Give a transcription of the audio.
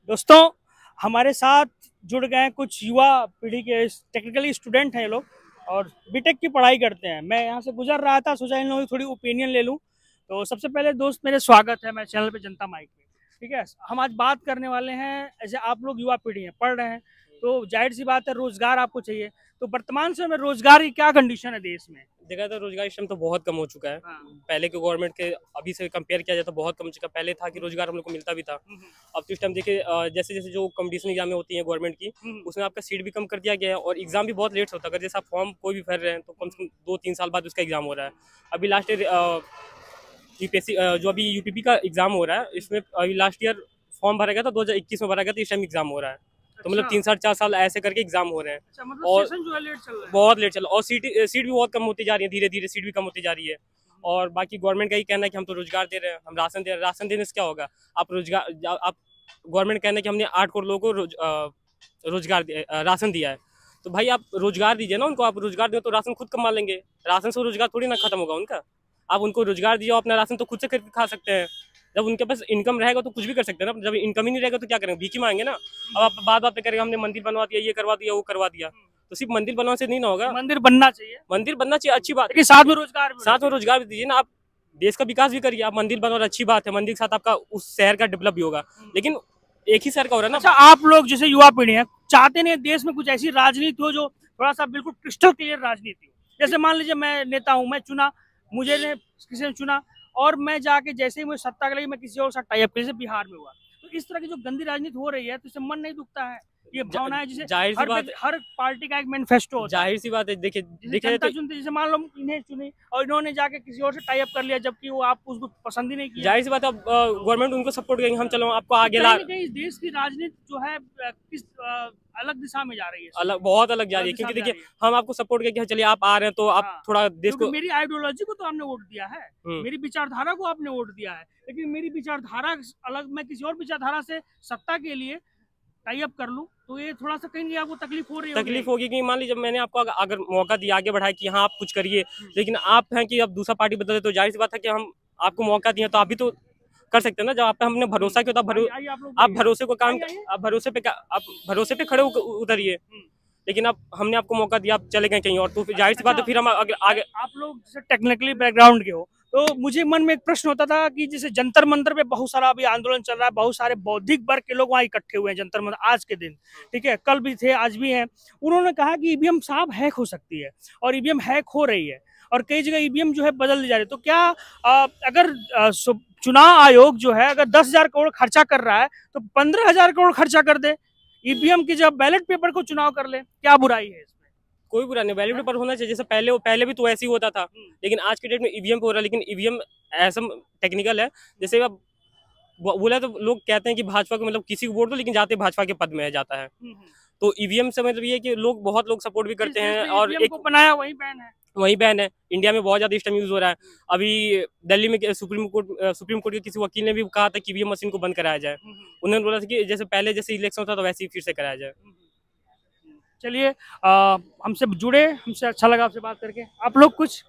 दोस्तों, हमारे साथ जुड़ गए हैं कुछ युवा पीढ़ी के टेक्निकली स्टूडेंट हैं ये लोग और बीटेक की पढ़ाई करते हैं। मैं यहाँ से गुजर रहा था, सोचा इन लोगों की थोड़ी ओपिनियन ले लूँ। तो सबसे पहले दोस्त मेरे स्वागत है मेरे चैनल पे जनता माइक पे। ठीक है, हम आज बात करने वाले हैं, ऐसे आप लोग युवा पीढ़ी हैं, पढ़ रहे हैं, तो जाहिर सी बात है रोजगार आपको चाहिए। तो वर्तमान समय में रोजगार की क्या कंडीशन है देश में? देखा तो रोजगार इस टाइम तो बहुत कम हो चुका है। पहले के गवर्नमेंट के अभी से कंपेयर किया जाए तो बहुत कम हो चुका है। पहले था कि रोजगार हम लोग को मिलता भी था। अब तो इस टाइम देखिए जैसे जैसे जो कंपटीशन एग्जाम होती है गवर्नमेंट की, उसमें आपका सीट भी कम कर दिया गया है और एग्जाम भी बहुत लेट से होता है। अगर जैसे आप फॉर्म कोई भी भर रहे हैं तो कम से कम 2-3 साल बाद उसका एग्जाम हो रहा है। अभी लास्ट ईयर यूपीएससी जो अभी यूपीपी का एग्जाम हो रहा है, इसमें अभी लास्ट ईयर फॉर्म भरा गया था 2021 में भरा गया था, इस टाइम एग्जाम हो रहा है। तो मतलब 3-4 साल ऐसे करके एग्जाम हो रहे हैं। अच्छा, मतलब और सेशन जो है लेट चल रहा है। बहुत लेट चल रहा है और सीट भी बहुत कम होती जा रही है, धीरे धीरे सीट भी कम होती जा रही है। और बाकी गवर्नमेंट का ही कहना है कि हम तो रोजगार दे रहे हैं, हम राशन दे रहे हैं। राशन देने से क्या होगा? आप गवर्नमेंट कहना है कि हमने 8 करोड़ लोगों को राशन दिया है, तो भाई आप रोजगार दीजिए ना उनको। आप रोजगार दें तो राशन खुद कमा लेंगे। राशन से रोजगार थोड़ी ना खत्म होगा उनका। आप उनको रोजगार दीजिए, अपना राशन तो खुद से खरीद के खा सकते हैं। जब उनके पास इनकम रहेगा तो कुछ भी कर सकते हैं ना। जब इनकम ही नहीं रहेगा तो क्या करेंगे? भीख ही मांगेंगे ना। अब आप बात बात पे करेंगे हमने मंदिर बनवा दिया, ये करवा दिया, वो करवा दिया, तो सिर्फ मंदिर बनवाने से नहीं ना होगा। मंदिर बनना चाहिए, मंदिर बनना चाहिए, अच्छी बात है, लेकिन साथ में रोजगार भी दीजिए ना। आप देश का विकास भी करिए। आप मंदिर बनवा, अच्छी बात है, मंदिर के साथ आपका उस शहर का डेवलप भी होगा। लेकिन एक ही शहर का हो रहा है ना। अच्छा, आप लोग जैसे युवा पीढ़ी है, चाहते नहीं देश में कुछ ऐसी राजनीति हो जो थोड़ा सा बिल्कुल क्रिस्टल क्लियर राजनीति हो। जैसे मान लीजिए मैं नेता हूँ, मैं चुना, मुझे ने किसी ने चुना और मैं जाके जैसे ही मुझे सत्ता के लिए मैं किसी और साथ टाई अप, जैसे बिहार में हुआ, तो इस तरह की जो गंदी राजनीति हो रही है तो इससे मन नहीं दुखता है? ये भावना है जिसे हर पार्टी का एक मैनिफेस्टो होता है। जाहिर सी बात है, देखिए जनता चुनती, जैसे मान लो इन्हें चुनी और इन्होंने जाके किसी और से टाई अप कर लिया, जबकि वो आप उसको पसंद ही नहीं किया। जाहिर सी बात है, अब गवर्नमेंट उनको सपोर्ट करेंगे, हम चलो आपको आगे ला। इस देश की राजनीति जो है किस अलग दिशा में जा रही है, बहुत अलग जा रही है। क्योंकि देखिए हम आपको सपोर्ट करके चलिए आप आ रहे हैं तो आप थोड़ा देश को, मेरी आइडियोलॉजी को तो आपने वोट दिया है, मेरी विचारधारा को आपने वोट दिया है, लेकिन मेरी विचारधारा अलग, मैं किसी और विचारधारा से सत्ता के लिए टाई अप कर लूं तो ये थोड़ा सा कहीं आपको तकलीफ हो रही है? तकलीफ होगी कि मान लीजिए मैंने आपको अगर मौका दिया, आगे बढ़ाया कि हाँ आप कुछ करिए, लेकिन आप हैं कि अब दूसरा पार्टी बदले, तो जाहिर सी बात है कि हम आपको मौका दिए तो आप भी तो कर सकते हैं ना। जब आप पे हमने भरोसा किया तो आप भरोसे को काम, आप भरोसे पे खड़े उतरिए। लेकिन अब हमने आपको मौका दिया, आप चले गए कहीं और, तो जाहिर सी बात है फिर हम आगे। आप लोग जैसे टेक्निकली बैकग्राउंड के हो, तो मुझे मन में एक प्रश्न होता था कि जैसे जंतर मंतर पे बहुत सारा अभी आंदोलन चल रहा है, बहुत सारे बौद्धिक वर्ग के लोग वहाँ इकट्ठे हुए हैं जंतर मंतर आज के दिन। ठीक है, कल भी थे, आज भी हैं। उन्होंने कहा कि ईवीएम साहब हैक हो सकती है और ईवीएम हैक हो रही है और कई जगह ईवीएम जो है बदल दी जा रही है। तो क्या अगर चुनाव आयोग जो है अगर 10,000 करोड़ खर्चा कर रहा है तो 15,000 करोड़ खर्चा कर दे ईवीएम की, जब बैलेट पेपर को चुनाव कर ले, क्या बुराई है इसमें? कोई बुरा नहीं, बैलेट पेपर होना चाहिए। जैसे पहले भी तो ऐसे ही होता था, लेकिन आज के डेट में ईवीएम पे हो रहा है। लेकिन ईवीएम ऐसा टेक्निकल है, जैसे अब बोला तो लोग कहते हैं कि भाजपा को मतलब किसी को वोट दो, लेकिन जाते भाजपा के पद में जाता है। तो ईवीएम से मतलब ये है कि बहुत लोग सपोर्ट भी करते हैं और एक बनाया वही बैन है। इंडिया में बहुत ज्यादा इस टाइम यूज हो रहा है। अभी दिल्ली में सुप्रीम कोर्ट के किसी वकील ने भी कहा था कि ईवीएम मशीन को बंद कराया जाए। उन्होंने बोला था कि जैसे पहले जैसे इलेक्शन होता था वैसे ही फिर से कराया जाए। चलिए, हमसे जुड़े, हमसे अच्छा लगा आपसे बात करके। आप लोग कुछ